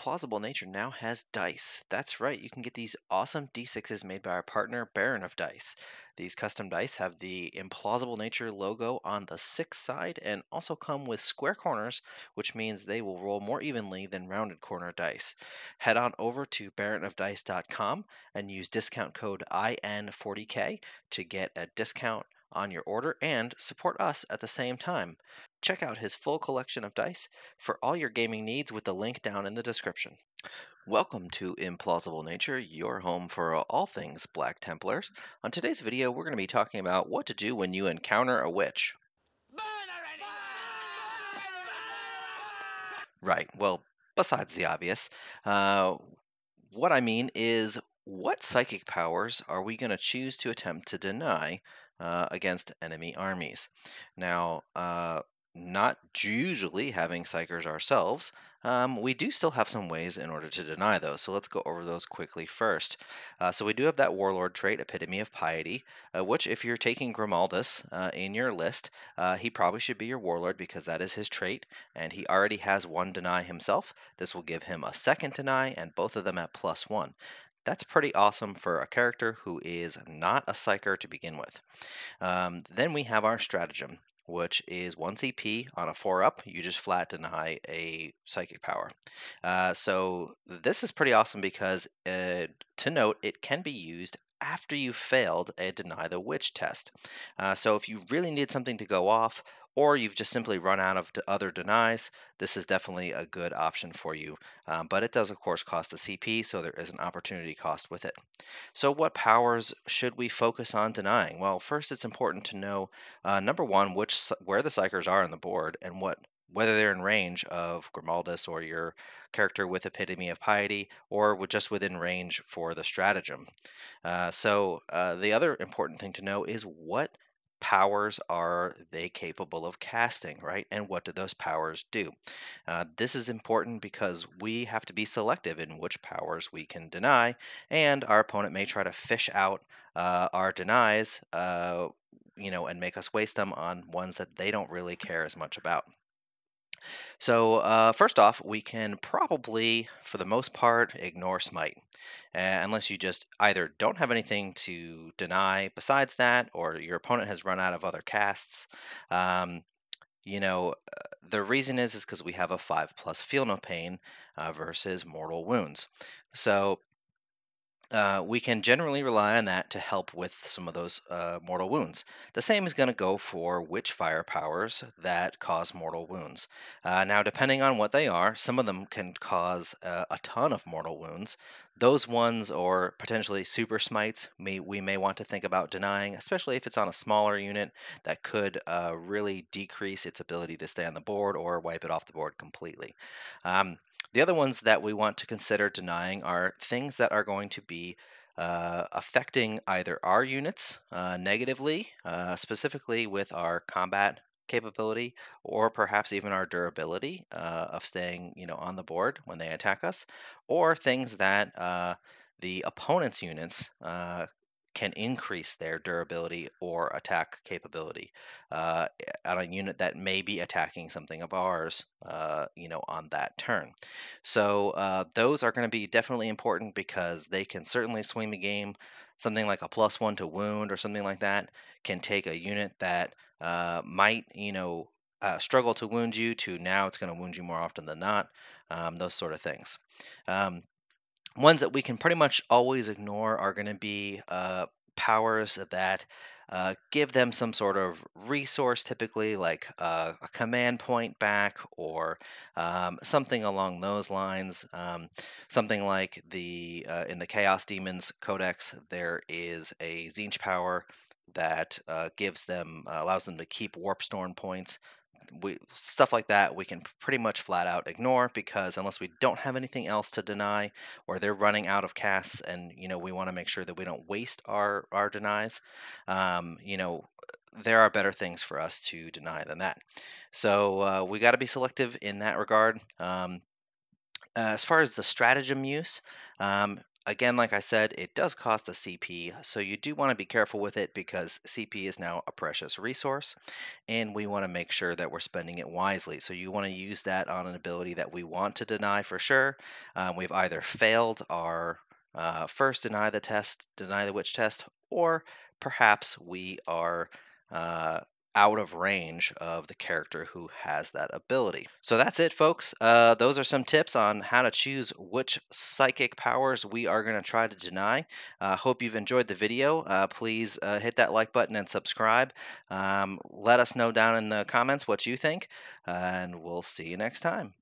Implausible Nature now has dice. That's right, you can get these awesome D6s made by our partner Baron of Dice. These custom dice have the Implausible Nature logo on the sixth side and also come with square corners, which means they will roll more evenly than rounded corner dice. Head on over to baronofdice.com and use discount code IN40K to get a discount on your order and support us at the same time. Check out his full collection of dice for all your gaming needs with the link down in the description. Welcome to Implausible Nature, your home for all things Black Templars. On today's video, we're going to be talking about what to do when you encounter a witch. Right, well, besides the obvious, uh, what I mean is what psychic powers are we going to choose to attempt to deny against enemy armies? Now, not usually having psychers ourselves, we do still have some ways in order to deny those. So let's go over those quickly first. So we do have that warlord trait, Epitome of Piety, which if you're taking Grimaldus in your list, he probably should be your warlord because that is his trait, and he already has one deny himself. This will give him a second deny, and both of them at +1. That's pretty awesome for a character who is not a psyker to begin with. Then we have our stratagem, which is 1 CP on a 4 up. You just flat deny a psychic power. So this is pretty awesome because, to note, it can be used after you failed a deny the witch test. So if you really need something to go off, or you've just simply run out of other denies, this is definitely a good option for you. But it does, of course, cost a CP, so there is an opportunity cost with it. So, what powers should we focus on denying? Well, first, it's important to know number one, where the psychers are on the board, and whether they're in range of Grimaldus or your character with Epitome of Piety, or just within range for the stratagem. The other important thing to know is what powers are they capable of casting, right? And what do those powers do? This is important because we have to be selective in which powers we can deny, and our opponent may try to fish out our denies, and make us waste them on ones that they don't really care as much about. So, first off, we can probably, for the most part, ignore Smite, unless you just either don't have anything to deny besides that, or your opponent has run out of other casts. Um, the reason is because we have a 5+ feel no pain versus mortal wounds. So we can generally rely on that to help with some of those mortal wounds. The same is going to go for witch fire powers that cause mortal wounds. Now, depending on what they are, some of them can cause a ton of mortal wounds. Those ones, or potentially super smites, we may want to think about denying, especially if it's on a smaller unit that could really decrease its ability to stay on the board or wipe it off the board completely. The other ones that we want to consider denying are things that are going to be affecting either our units negatively, specifically with our combat capability, or perhaps even our durability of staying, on the board when they attack us, or things that the opponent's units can increase their durability or attack capability on a unit that may be attacking something of ours, on that turn. So those are going to be definitely important because they can certainly swing the game. Something like a +1 to wound or something like that can take a unit that might, struggle to wound you to now it's going to wound you more often than not. Those sort of things. Um, Ones that we can pretty much always ignore are going to be powers that give them some sort of resource, typically like a command point back or something along those lines. Something like in the Chaos Demons Codex, there is a Zinch power that allows them to keep warp storm points. Stuff like that we can pretty much flat out ignore because unless we don't have anything else to deny or they're running out of casts and we want to make sure that we don't waste our denies, um, you know there are better things for us to deny than that. So we got to be selective in that regard. As far as the stratagem use, Again, like I said, it does cost a CP, so you do want to be careful with it because CP is now a precious resource, and we want to make sure that we're spending it wisely. So you want to use that on an ability that we want to deny for sure. We've either failed our first deny the witch test, or perhaps we are uh, out of range of the character who has that ability. So that's it, folks. Those are some tips on how to choose which psychic powers we are going to try to deny. Hope you've enjoyed the video. Please hit that like button and subscribe. Let us know down in the comments what you think, and we'll see you next time.